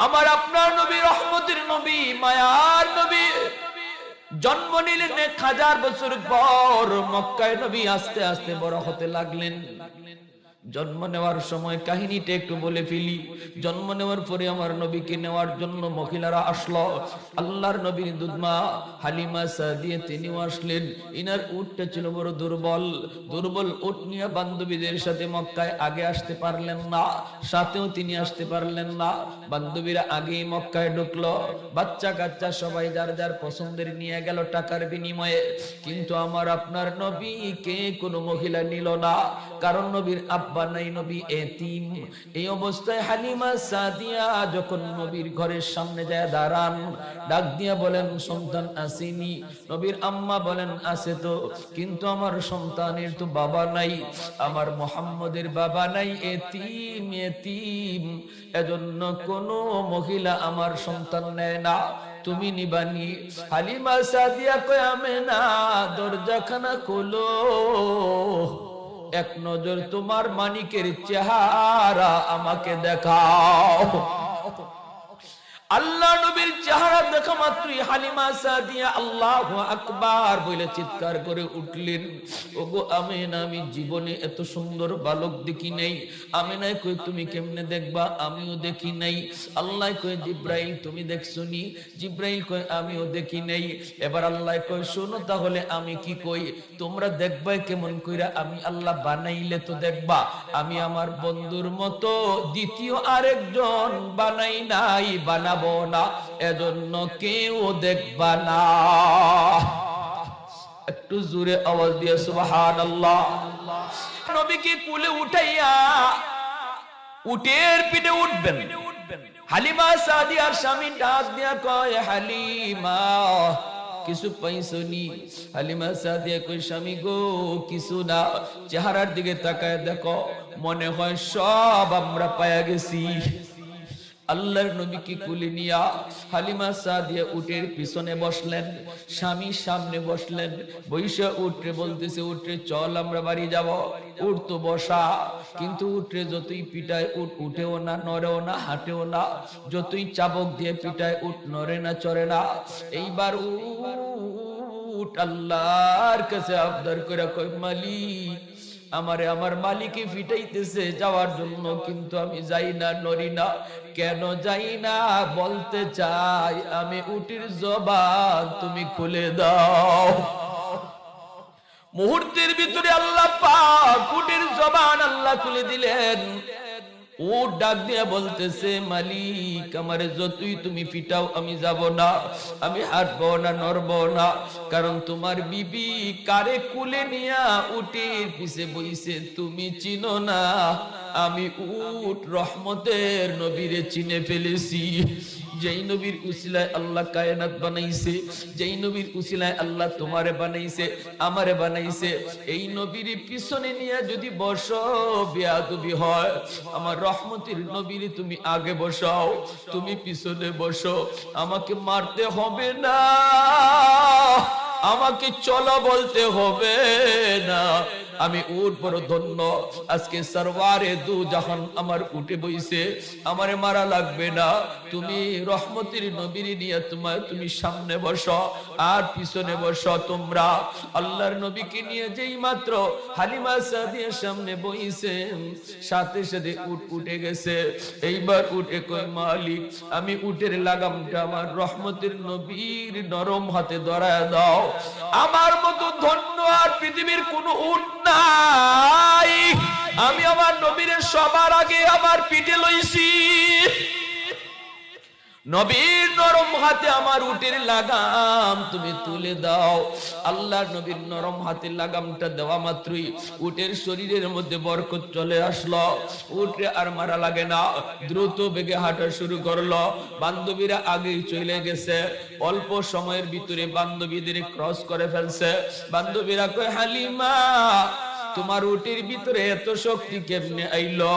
আমার আপনার নবী, রহমতের নবী, মায়ার নবী জন্ম নিলেন 1000 বছর পর। মক্কায় নবী আস্তে আস্তে বড় হতে লাগলেন। জন্ম নেওয়ার সময় কাহিনীটা একটু বলে ফেলি। জন্ম নেওয়ার পরে আমার নবীকে নেওয়ার জন্য মহিলারা আসলো। আল্লাহর নবীর দুধমা হালিমা সাদিয়া তিনিও আসলেন। ইনার উটটা ছিল বড় দুর্বল, দুর্বল উট নিয়ে বান্ধবীদের সাথে মক্কায় আগে আসতে পারলেন না, সাথেও তিনি আসতে পারলেন না। বান্ধবীরা আগেই মক্কায় ঢুকলো, বাচ্চা কাচ্চা সবাই যার যার পছন্দের নিয়ে গেল টাকার বিনিময়ে। কিন্তু আমার আপনার নবীকে কোনো মহিলা নিল না, কারণ নবীর আব্বা নাই, নবী এতিম। এই অবস্থায় হালিমা সাদিয়া যখন নবীর ঘরের সামনে যায় দাঁড়ান, ডাক দিয়া বলেন, সন্তান আসেনি? নবীর আম্মা বলেন, আছে তো, কিন্তু আমার সন্তানের তো বাবা নাই, আমার মুহাম্মদের বাবা নাই, এতিম এতিম, এজন্য কোনো মহিলা আমার সন্তান নেয় না, তুমি নিবানি। হালিমা সাদিয়া কয়, আমেনা দরজাখানা খোলো, এক নজর তোমার মানিকের চেহারা আমাকে দেখাও। আল্লাহ নবীর চেহারা দেখা মাত্রই হালিমা সাদিয়া আল্লাহু আকবার বলে চিৎকার করে উঠলেন। ওগো আমিনা, আমি জীবনে এত সুন্দর বালক দেখি নাই। আমিনা কই তুমি কেমনে দেখবা? আমিও দেখি নাই। আল্লাহ কই জিব্রাইল তুমি দেখছনি? জিব্রাইল কই আমিও দেখি নাই। এবার আল্লাহ কই শোনো তাহলে আমি কি কই, তোমরা দেখবা কেমন কইরা? আমি আল্লাহ বানাইলে তো দেখবা, আমি আমার বন্ধুর মতো দ্বিতীয় আরেকজন বানাই নাই, বানাবো না, এজন্য কেউ দেখবা না। একটু জোরে আওয়াজ দিয়ে সুবহানাল্লাহ। নবীকে কুলে উঠাইয়া উটের পিঠে উঠবেন। হালিমা সাদিয়ার স্বামী ডাক দিয়া কয়, হালিমা কিছু পাইছনি? হালিমা সাদিয়া কই, স্বামী গো কিছু না। চেহারার দিকে তাকায় দেখো, মনে হয় সব আমরা পায়া গেছি। আল্লাহর নবীকে কুলে নিয়া হালিমা সাদিয়া উটের পিছনে বসলেন, স্বামী সামনে বসলেন। বৈশা উঠে বলতেছে, উঠে চল আমরা বাড়ি যাব। উঠ তো বসা, কিন্তু উঠে যতই পিটায় উঠ উঠেও না, নড়েও না, হাঁটেও না। যতই চাবক দিয়ে পিটায় উঠ নড়ে না, চড়ে না। এইবার উঠ আল্লাহর কাছে আবদার করে কই, মালিক আমারে আমার মালিকে ফিটাইতেছে যাওয়ার জন্য, কিন্তু আমি যাই না, নড়ি না। কেন যাই না বলতে চাই, আমি উটির জবান তুমি খুলে দাও। মুহূর্তের ভিতরে আল্লাহ পাক উটির জবান আল্লাহ খুলে দিলেন। ও ডাক দিয়া বলতেছে, মালিক আমারে যতই তুমি পিটাও আমি যাব না, আমি হাঁটবো না, নড়বো না। কারণ তোমার বিবি কারে কুলে নিয়া উটের পিছে বইছে তুমি চিনো না। আমি উট রহমতের নবীরে চিনে ফেলেছি। যেই নবীর উসিলায় আল্লাহ কায়নাত বানাইছে, যেই নবীর উসিলায় আল্লাহ তোমারে বানাইছে, আমারে বানাইছে, এই নবীর পিছনে নিয়ে যদি বসো বেয়াদবি হয়। আমার রহমতের নবীর তুমি আগে বসাও, তুমি পিছনে বসো। আমাকে মারতে হবে না, আমাকে চলো বলতে হবে না। আমি উট বড় ধন্য, আজকে সরওয়ারে দু জাহান আমার উঠে বইছে, আমারে মারা লাগবে না। তুমি রহমতের নবীর নিয়ে তুমি সামনে বসো আর পিছনে বসো তোমরা। আল্লাহর নবীকে নিয়ে যেই মাত্র হালিমা সাদিয়ার সামনে বইছে, সাথে সাথে উট উঠে গেছে। এইবার উঠে কই, মালিক আমি উটের লাগামটা আমার রহমতের নবীর নরম হাতে ধরায় দাও। আমার মতো ধন্য আর পৃথিবীর কোন উট নাই। আমি আমার নবীর সবার আগে আমার পিঠে লইছি। নবীর নরম হাতে আমার উটের লাগাম তুমি তুলে দাও। আল্লাহর নবীর নরম হাতে লাগামটা দেওয়া মাত্রই উটের শরীরের মধ্যে বরকত চলে আসলো। উটে আর মারা লাগে না, দ্রুত বেগে হাঁটা শুরু করলো। বান্ধবীরা আগেই চলে গেছে, অল্প সময়ের ভিতরে বান্ধবীদের ক্রস করে ফেলছে। বান্ধবীরা কয়, হালিমা তোমার উটের ভিতরে এত শক্তি কেমনে আইলো?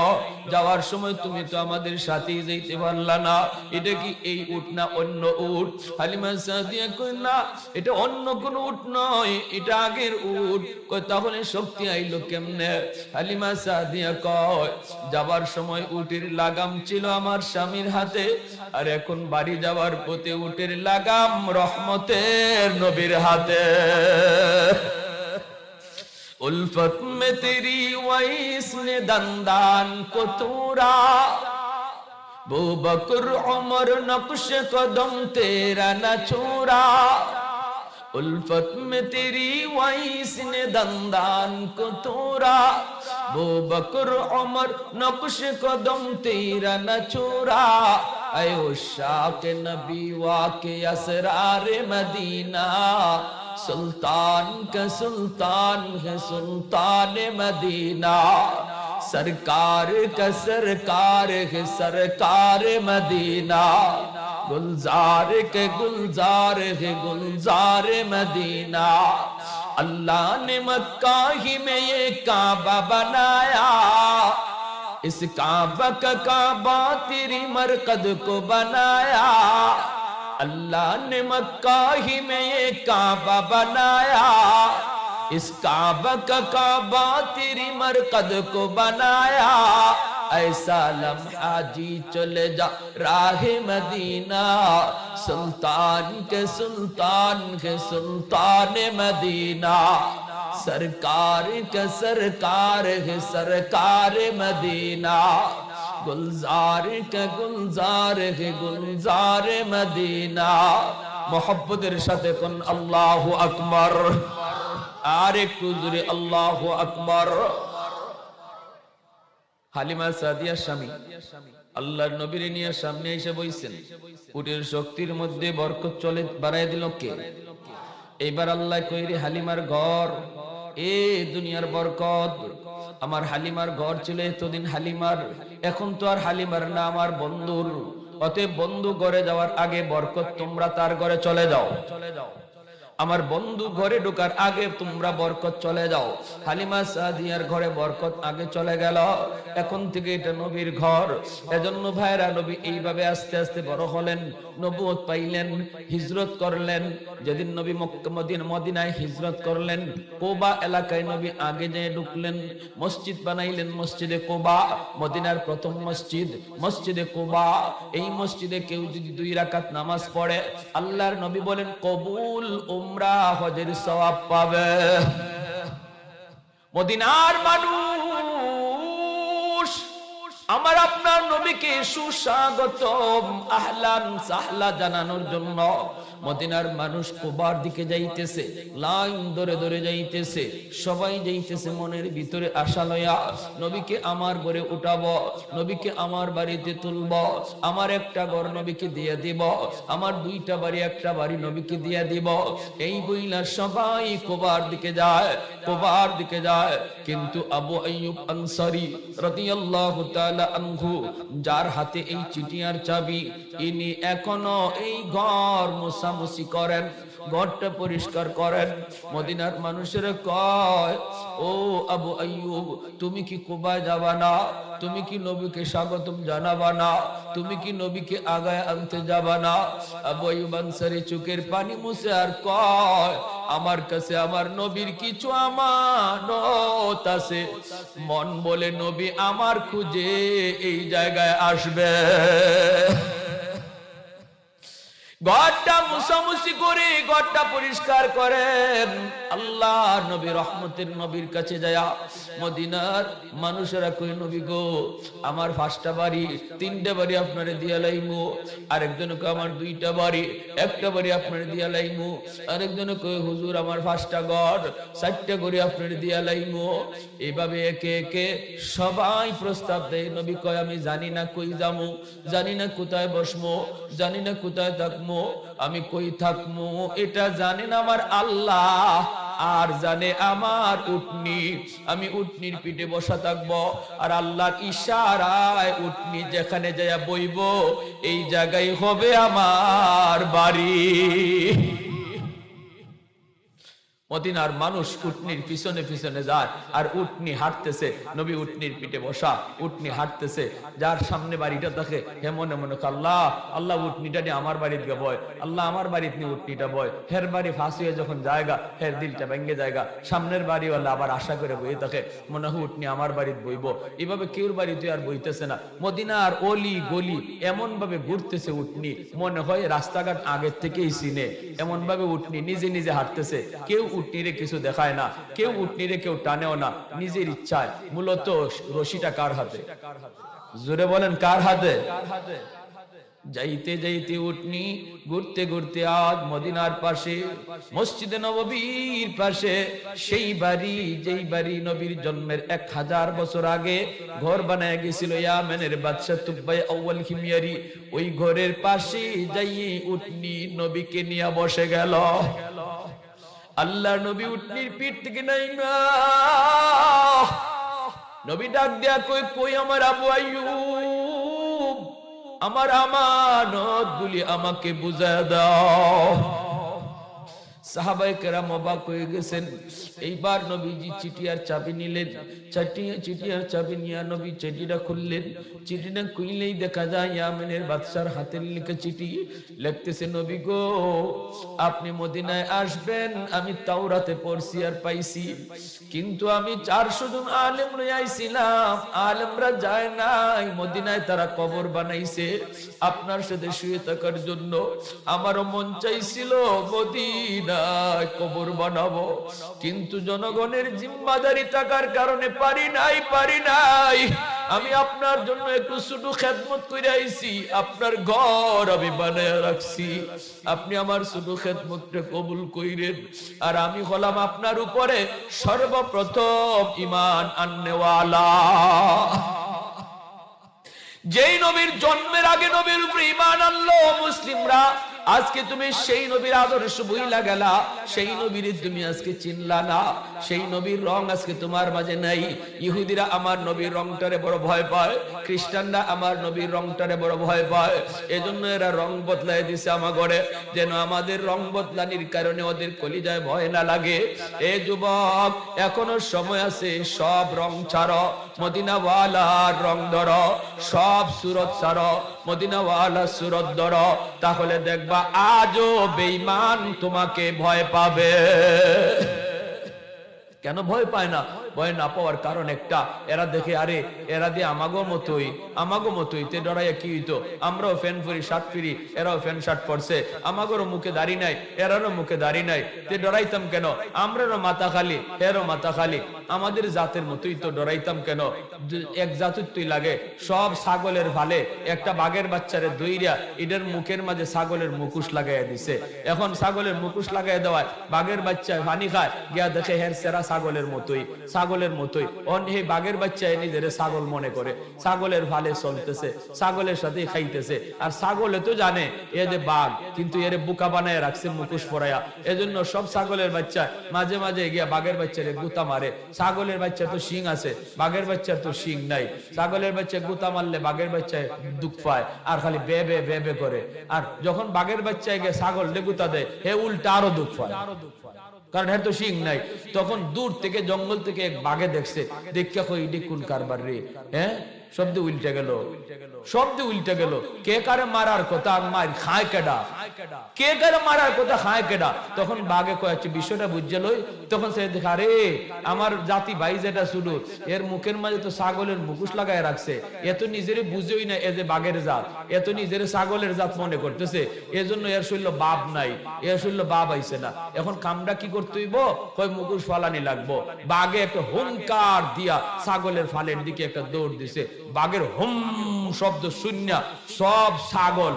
যাওয়ার সময় তুমি তো আমাদের সাথেই যাইতে পারলা না। এটা কি এই উট না অন্য উট? হালিমা সাদিয়া কই, না এটা অন্য কোন উট নয়, এটা আগের উট। কই তাহলে শক্তি আইলো কেমনে? হালিমা সাদিয়া কয়, যাবার সময় উটের লাগাম ছিল আমার স্বামীর হাতে, আর এখন বাড়ি যাওয়ার পথে উটের লাগাম রহমতের নবীর হাতে। उल्फत में तेरी वैस ने दंदान को तोड़ा, बू बकर उमर नक्श कदम तेरा न छोड़ा। उल्फत में तेरी वैस ने दंदान को तोड़ा, बू बकर उमर नक्श कदम तेरा न छोड़ा। ऐ उशाक नबी वाके असरार मदीना, सुल्तान का सुल्तान है सुल्तान मदीना। सरकार का सरकार है सरकार मदीना। गुलजार के गुलजार है गुलजार मदीना। अल्लाह ने मक्का ही में ये काबा बनाया, इस काबा का काबा तेरी मरकद को बनाया। अल्लाह ने मक्का ही में ये काबा बनाया, इस काबा का काबा तेरी मरकद को बनाया। ऐसा लम्हा जी चले जा राहे मदीना, सुल्तान के सुल्तान मदीना, सरकार के सरकार है सरकार मदीना, गुलजार के गुलजार है गुलजार मदीना। मोहब्बतेर साथे कोन अल्लाहु আকবার, আর একটু জোরে আল্লাহু আকবার। হালিমা সাদিয়ার স্বামী আল্লাহর নবীর নিয়ে সামনে এসে বইছেন, উটের শক্তির মধ্যে বরকত চলে বাড়ায় দিল কে? এবার আল্লাহ কইরে হালিমার ঘর, এ দুনিয়ার বরকত আমার হালিমার ঘর ছিল এতদিন হালিমার, এখন তো আর হালিমার না আমার বন্ধুর, অতএব বন্ধু ঘরে যাওয়ার আগে বরকত তোমরা তার ঘরে চলে যাও, আমার বন্ধু ঘরে ঢোকার আগে তোমরা বরকত চলে যাও। হালিমা সাদিয়ার ঘরে বরকত আগে চলে গেল, এখন থেকে এটা নবীর ঘর। এজন্য ভাইরা নবী এইভাবে আস্তে আস্তে বড় হলেন, নবুয়ত পাইলেন, হিজরত করলেন। যেদিন নবী মক্কা মদিনায় হিজরত করলেন, কোবা এলাকায় নবী আগে যেয়ে ঢুকলেন, মসজিদ বানাইলেন মসজিদে কোবা, মদিনার প্রথম মসজিদ মসজিদে কোবা। এই মসজিদে কেউ যদি 2 রাকাত নামাজ পড়ে, আল্লাহর নবী বলেন কবুল উমরা হজের সওয়াব পাবে। মদিনার মানুষ আমার আপনার নবীকে সুস্বাগতম আহলান সাহলা জানানোর জন্য মদিনার মানুষ কুবার দিকে যাইতেছে, লাইন ধরে ধরে যাইতেছে, সবাই যাইতেছে মনের ভিতরে আশা লয়া, নবীকে আমার ঘরে উঠাবো, নবীকে আমার বাড়িতে তুলব, আমার একটা ঘর নবীকে দিয়ে দিব, আমার 2টা বাড়ি একটা বাড়ি নবীকে দিয়ে দিব। এই বইলা সবাই কুবার দিকে যায়, কুবার দিকে যায়। কিন্তু আবু আইয়ুব আনসারী রাদিয়াল্লাহু তাআলা আনহু, যার হাতে এই চিঠিয়ার চাবি, ইনি এখনো এই ঘর মুসামুসি করেন, ঘরটা পরিষ্কার করেন। মদিনার মানুষের কয়, ও আবু আইয়ুব তুমি কি কুবায় যাবা না? তুমি কি নবীকে স্বাগতম জানাবা না? তুমি কি নবীকে আগায় আনতে যাবা না? আবু আইয়ুব আনসারী চোখের পানি মুছে আর কয়, আমার কাছে আমার নবীর কিছু আমানত আছে, মন বলে নবী আমার খুঁজে এই জায়গায় আসবে। ঘরটা মুসামুসি করে ঘরটা পরিষ্কার করেন। আল্লাহর নবী রহমতের নবীর কাছে যায়, মদিনার মানুষেরা কই নবী গো আমার 5টা বাড়ি 3টা বাড়ি আপনারে দিয়া লাইমু, আরেকজন কয় আমার 2টা বাড়ি 1টা বাড়ি আপনারে দিয়া লাইমু, আরেকজন কয় হুজুর আমার 5টা ঘর 4টা করে আপনারে দিয়া লাইমু। এইভাবে একে একে সবাই প্রস্তাব দেয়। নবী কয় আমি জানি না কই যামু, জানি না কোথায় বসমু, জানি না কোথায় থাকবো, আমি কই থাকবো এটা জানেন আমার আল্লাহ, আর জানে আমার উটনি, আমি উটনির পিঠে বসা থাকবো, আর আল্লাহর ইশারায় উটনি যেখানে যায় বইব এই জায়গায় হবে আমার বাড়ি। মদিনার মানুষ উটনির পিছনে পিছনে যায়, আর উটনি হাঁটতেছে, নবী উটনির পিঠে বসা, উটনি হাঁটতেছে, যার সামনে বাড়িটা থাকে হে মনে মনে আল্লাহ আল্লাহ উটনিটা নিয়ে আমার বাড়িতে গে বয়, আল্লাহ আমার বাড়িতে নিয়ে উটনিটা বয়। হের বাড়ি ফাঁস হয়ে যখন জায়গা, হের দিলটা ভেঙে জায়গা, সামনের বাড়িওয়ালা আবার আশা করে বইয়ে থাকে মনে হয় উটনি আমার বাড়িতে বইব। এভাবে কেউর বাড়িতে আর বইতেছে না। মদিনার অলি গলি এমন ভাবে ঘুরতেছে উটনি, মনে হয় রাস্তাঘাট আগের থেকেই চিনে, এমন ভাবে উটনি নিজে নিজে হাঁটতেছে। কেউ উটনিরে কিছু দেখায় না, কেউ উটনিরে কেউ টানেও না, নিজের ইচ্ছায়। মূলত রশিটা কার হাতে? জোরে বলেন কার হাতে? যাইতে যাইতে উটনি ঘুরতে ঘুরতে আজ মদিনার পাশে মসজিদে নববীর পাশে সেই বাড়ি যেই বাড়ি নবীর জন্মের 1000 বছর আগে ঘর বানায় গেছিল ইয়ামেনের বাদশা তুবাই আউয়াল হিমিয়ারি, ওই ঘরের পাশে যাই উটনি নবীকে নিয়ে বসে গেল। আল্লাহ নবী উটনির পিঠ থেকে নাইমা নবী ডাক দেয়া কই কই আমার আবু আইয়ুব, আমার আমানত গুলি আমাকে বুঝায় দাও। সাহাবায়ে কেরাম অবাক হয়ে গেছেন। এইবার নবীজি চিঠিয়ার চাবি নিলেন, চিঠিয়ার চাবি নিয়ে নবী চিঠিটা খুললেন। চিঠিটা খুললেই দেখা যায় ইয়ামেনের বাদশার হাতের লেখা চিঠি। লিখতেছে, নবী গো, আপনি মদিনায় আসবেন আমি তাওরাতে পড়ছি আর পাইছি, কিন্তু আমি 400 জন আলেম লই আইছিলাম, আলেমরা যায় নাই, মদিনায় তারা কবর বানাইছে আপনার সাথে শুয়ে থাকার জন্য। আমারও মন চাইছিল মদিনায় কবর বানাবো, কিন্তু জনগণের জিম্মাদারি থাকার কারণে পারি নাই। আমি আপনার জন্য একটু ছোট খেদমত করে আইছি, আপনার ঘর আমি বানায় রাখছি, আপনি আমার ছোট খেদমতটা কবুল কইরেন। আর আমি হলাম আপনার উপরে সর্বপ্রথম ঈমান আননেওয়ালা। যেই নবীর জন্মের আগে নবীর উপরে ঈমান আনলো মুসলিমরা, আজকে তুমি সেই নবীর আদর্শ ভুইলা গেলা, সেই নবীর তুমি আজকে চিনলা না, সেই নবীর রং আজকে তোমার মাঝে নাই। ইহুদিরা আমার নবীর রংটারে বড় ভয় পায়, খ্রিস্টানরা আমার নবীর রংটারে বড় ভয় পায়, এজন্য এরা রং বদলাই দিছে আমার ঘরে, যেন আমাদের রং বদলানির কারণে ওদের কলিজায় ভয় না লাগে। এ যুবক, এখনো সময় আছে, সব রং ছাড়ো, মদিনাওয়ালার রং ধরো, সব সুরত ছাড়ো, মদিনাওয়ালা সুরত ধরো, তাহলে দেখবা আজও বেঈমান তোমাকে ভয় পাবে। কেন ভয় পায় না? ভয় না পাওয়ার কারণ একটা, এরা দেখে আরে এরা দিয়ে আমাগো মতোই তে ডরাইয়া কি হইতো, আমরাও ফ্যান পরি শার্ট পরি, এরাও ফ্যান শার্ট পরছে, আমাগোরও মুখে দাড়ি নাই এরারও মুখে দাড়ি নাই, তে ডরাইতাম কেন? আমরারও মাথা খালি এরও মাথা খালি, আমাদের জাতের মতোই তো ডরাইতাম কেন? এক জাতুই লাগে, সব ছাগলের ভালে একটা বাঘের বাচ্চারে দইরা এদের মুখের মাঝে ছাগলের মুখোশ লাগাইয়া দিছে। এখন ছাগলের মুখোশ লাগাইয়া দেওয়ায় বাঘের বাচ্চা পানি খায়, গিয়া দেখে হের সেরা ছাগলের মতোই এই বাঘের বাচ্চা নিজের ছাগল মনে করে, ছাগলের ভালে চলতেছে, ছাগলের সাথে খাইতেছে। আর ছাগলে তো জানে এ যে বাঘ, কিন্তু এর বোকা বানায় রাখছে মুখোশ পরাইয়া, এজন্য সব ছাগলের বাচ্চা মাঝে মাঝে গিয়া বাঘের বাচ্চারে গুতা মারে। ছাগলের বাচ্চা তো শিং আছে, বাঘের বাচ্চার তো শিং নাই, ছাগলের বাচ্চা গুতা মারলে বাঘের বাচ্চা দুঃখ পায় আর খালি বে বে বে বে করে। আর যখন বাঘের বাচ্চায় গিয়ে ছাগল গুতা দেয়, হে উল্টা আরো দুঃখ পায়, কারণ এর তো শিং নাই। তখন দূর থেকে জঙ্গল থেকে এক বাঘে দেখছে, দেখা কই ইডি কোন কারবার রে, হ্যাঁ শব্দ উল্টে গেল, কে কারে মারার কথা মার খায় কেডা, কে কারে মারার কথা খায় কেডা। তখন বাঘে কয়েছে বিষয়টা বুঝে লই, তখন সে দেখা রে আমার জাতি ভাই যেটা শুরু, এর মুখের মাঝে তো ছাগলের মুখোশ লাগায় রাখছে, এত নিজেরে বুঝেই না এ যে বাঘের জাত, এত নিজের ছাগলের জাত মনে করতেছে, এজন্য এর শরীর বাপ নাই, এর শরীর বাপ আইছে না। এখন কামটা কি করতে হইব, কই মুখোশ ফালানি লাগবো। বাঘে একটা হুঙ্কার দিয়া ছাগলের ফালের দিকে একটা দৌড় দিছে, বাঘের হুম শব্দ শূন্য, সব ছাগল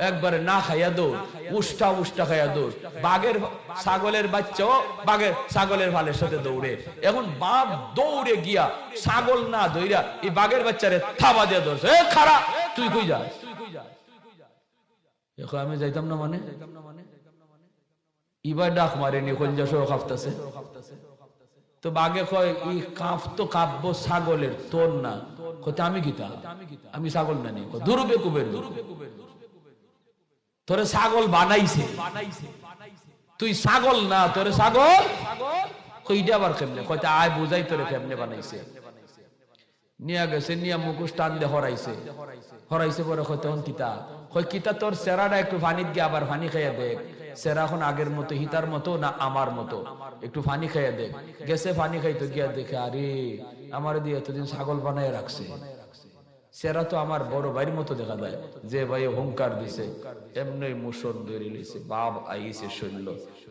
একবারে না খাইয়া দৌড়, উষ্টা খাইয়া দৌড়। বাঘের ছাগলের বাচ্চাও বাঘের ছাগলের ফালের সাথে দৌড়ে। এখন বাঘ দৌড়ে গিয়া ছাগল না দৌড়া এই বাঘের বাচ্চারে থাবা দিয়ে ধরছে, এ খারা তুই কই যাস? এখন আমি যাইতাম না মানে ইবার ডাক মারেনি, কলজা সহ কাঁপতাছে। তো বাঘে কয় ই কাঁপ তো কাঁপবো ছাগলের, তোর না। কইতে আমি গীতা, আমি ছাগল না নি, দুরুবে কুবের তোরে ছাগল বানাইছে, তুই ছাগল না, তোরে ছাগল কইটা আবার কেমনে? কইতে আয় বুঝাই তোরে কেমনে বানাইছে। নিয়া গেছে, নিয়া মুখোশ টান দিয়ে হরাইছে পরে কইতে হন কিতা, কই কিতা তোর সেরাটা একটু পানিত গিয়ে আবার পানি খাইয়া দেখ, সেরা এখন আগের মতো হিতার মতো না আমার মতো, একটু পানি খাইয়া দেখ। গেছে পানি খাইতে গিয়া দেখে আরে আমার দিয়ে এতদিন ছাগল বানায় রাখছে, সেরা তো আমার বড় ভাইয়ের মতো দেখা যায়, যে ভাই হুঙ্কার দিছে এমনি মুসন ধরে লিছে, বাপ আইছে শৈল,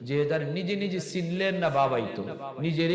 যে তার নিজে চিনলেন না বাবাই তো নিজের